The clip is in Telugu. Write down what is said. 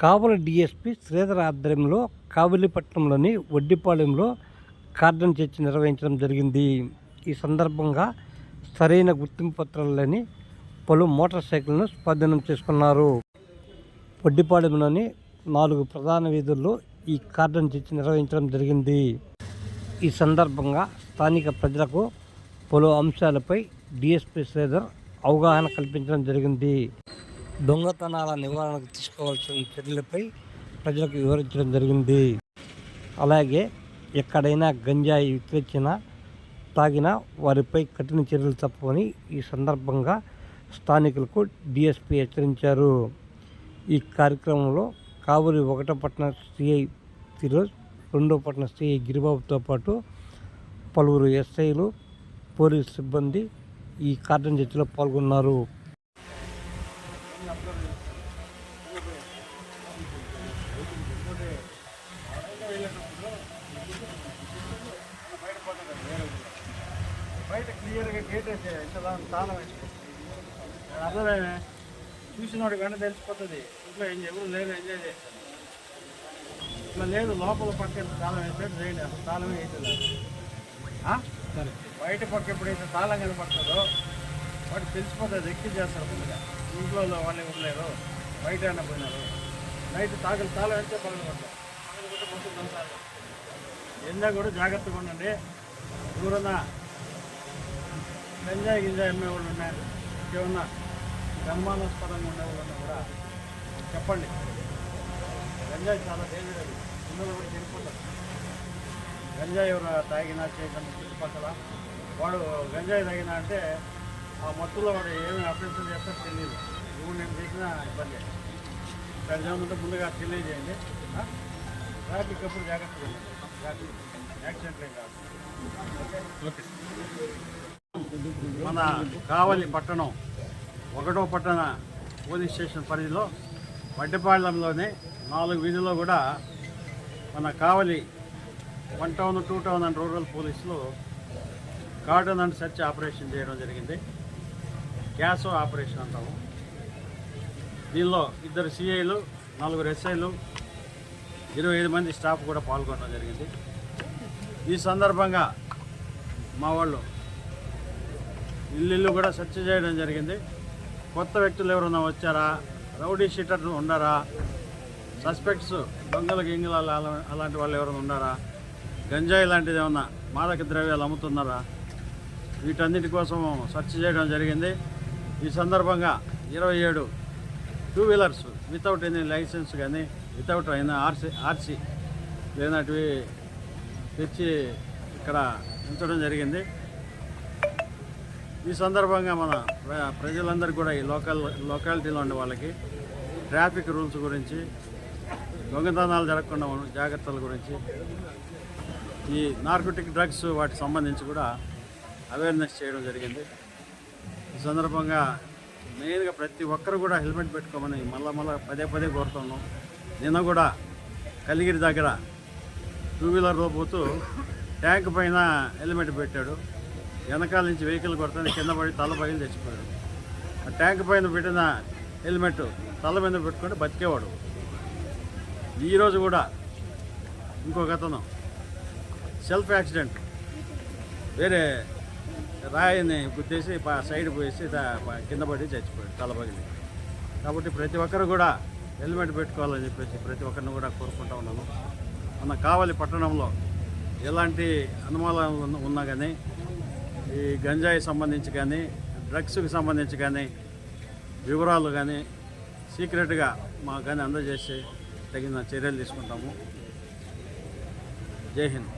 కావలి డీఎస్పీ శ్రీధర్ ఆధ్వర్యంలో కావలిపట్నంలోని వడ్డిపాలెంలో కార్డన్ చర్చ నిర్వహించడం జరిగింది. ఈ సందర్భంగా సరైన గుర్తింపు పత్రాలు లేని పలు మోటార్ సైకిళ్లను స్వాధీనం చేసుకున్నారు. వడ్డిపాలెంలోని 4 ప్రధాన వీధుల్లో ఈ కార్డన్ చర్చ నిర్వహించడం జరిగింది. ఈ సందర్భంగా స్థానిక ప్రజలకు పలు అంశాలపై డీఎస్పీ శ్రీధర్ అవగాహన కల్పించడం జరిగింది. దొంగతనాల నివారణకు తీసుకోవాల్సిన చర్యలపై ప్రజలకు వివరించడం జరిగింది. అలాగే ఎక్కడైనా గంజాయి విక్రయించినా తాగినా వారిపై కఠిన చర్యలు తప్పవని ఈ సందర్భంగా స్థానికులకు డీఎస్పీ హెచ్చరించారు. ఈ కార్యక్రమంలో కావలి 1వ పట్టణ సిఐ ఫిరోజ్, 2వ పట్టణ సిఐ గిరిబాబుతో పాటు పలువురు ఎస్ఐలు, పోలీసు సిబ్బంది ఈ కార్డన్ చర్చలో పాల్గొన్నారు. బయట క్లియర్గా గేట్ వేసే ఇంత తాళం వేసి అర్థమే చూసినోడు వెంట తెలిసిపోతుంది. ఇంట్లో ఎవరు లేదు, ఎంజాయ్ చేస్తాను. ఇట్లా లేదు, లోపల పక్క తాళం వేసాడు చేయండి. అసలు తాళమే వేయలేదు. సరే, బయట పక్క ఎప్పుడైతే తాళం కనపడుతుందో వాటికి తెలిసిపోతుంది, ఎక్కి చేస్తారు. ముందుగా ఇంట్లో వాళ్ళు ఎవరు లేరు, బయట అయినా పోయినారు. నైట్ తాళం వేస్తే పగలు పడతారు. పగలు కొట్టి మొత్తం దంతారు. ఎండా కూడా జాగ్రత్తగా ఉండండి. దూరన్నా గంజాయి అమ్మే వాళ్ళు ఉన్నారు, ఏమన్నా అనుమానాస్పదంగా ఉండే వాళ్ళన్నా కూడా చెప్పండి. గంజాయి చాలా డేంజర్. అది పిల్లలు కూడా చనిపోతారు. గంజాయి ఎవరు తాగినా చేయకుండా చుట్టుపక్కల వాడు గంజాయి తాగినా అంటే ఆ మత్తులో వాడు ఏమి అఫెన్షన్ చేస్తారో తెలియదు. నువ్వు నేను చేసినా ఇబ్బంది. ఇక్కడ ఏమంటే ముందుగా తెలియజేయండి. ట్రాఫిక్ అప్పుడు జాగ్రత్తగా ఉండండి. యాక్సిడెంట్ ఏం కాదు. ఓకే. మన కావలి పట్టణం 1వ పట్టణ పోలీస్ స్టేషన్ పరిధిలో వడ్డిపాలెంలోనే 4 వీధుల్లో కూడా మన కావలి 1 టౌన్, 2 టౌన్ అండ్ రూరల్ పోలీసులు కార్డన్ అండ్ సెర్చ్ ఆపరేషన్ చేయడం జరిగింది. గ్యాస్ ఆపరేషన్ అంటాము. దీనిలో 2 సిఐలు, 4 ఎస్ఐలు, 25 మంది స్టాఫ్ కూడా పాల్గొనడం జరిగింది. ఈ సందర్భంగా మా వాళ్ళు ఇల్లు కూడా సెర్చ్ చేయడం జరిగింది. కొత్త వ్యక్తులు ఎవరైనా వచ్చారా, రౌడీ షీటర్లు ఉన్నారా, సస్పెక్ట్స్ దొంగలు గింగలు అలాంటి వాళ్ళు ఎవరైనా ఉన్నారా, గంజాయి లాంటిది ఏమన్నా మాదక ద్రవ్యాలు అమ్ముతున్నారా, వీటన్నిటి కోసం సెర్చ్ చేయడం జరిగింది. ఈ సందర్భంగా 27 2 వీలర్స్ వితౌట్ ఎనీ లైసెన్స్ కానీ వితౌట్ అయినా ఆర్సీ లేనటివి తెచ్చి ఇక్కడ ఉంచడం జరిగింది. ఈ సందర్భంగా మన ప్రజలందరికీ కూడా ఈ లొకాలిటీలో ఉండే వాళ్ళకి ట్రాఫిక్ రూల్స్ గురించి, దొంగతనాలు జరగకుండా జాగ్రత్తల గురించి, ఈ నార్కోటిక్ డ్రగ్స్ వాటికి సంబంధించి కూడా అవేర్నెస్ చేయడం జరిగింది. ఈ సందర్భంగా మెయిన్గా ప్రతి ఒక్కరు కూడా హెల్మెట్ పెట్టుకోమని మళ్ళీ పదే కోరుతున్నాం. నిన్న కూడా కలిగిరి దగ్గర 2 వీలర్లో పోతూ ట్యాంక్ పైన హెల్మెట్ పెట్టాడు. వెనకాల నుంచి వెహికల్ కొడుతుంది, కింద పడి తల పగిలి తెచ్చిపోయాడు. ఆ ట్యాంక్ పైన పెట్టిన హెల్మెట్ తల మీద పెట్టుకుంటే బతికేవాడు. ఈరోజు కూడా ఇంకొక అతను సెల్ఫ్ యాక్సిడెంట్, వేరే రాయిని గుద్దేసి సైడ్ పోయేసి కింద పడి చచ్చిపోయాడు, తల పగిలి. కాబట్టి ప్రతి ఒక్కరు కూడా హెల్మెట్ పెట్టుకోవాలని చెప్పేసి ప్రతి ఒక్కరిని కూడా కోరుకుంటూ ఉన్నాను. మన కావలి పట్టణంలో ఎలాంటి అనుమానాలు ఉన్నా కానీ, ఈ గంజాయి సంబంధించి కానీ, డ్రగ్స్కి సంబంధించి కానీ వివరాలు కానీ సీక్రెట్గా మాకు కానీ అందజేసి తగిన చర్యలు తీసుకుంటాము. జై హింద్.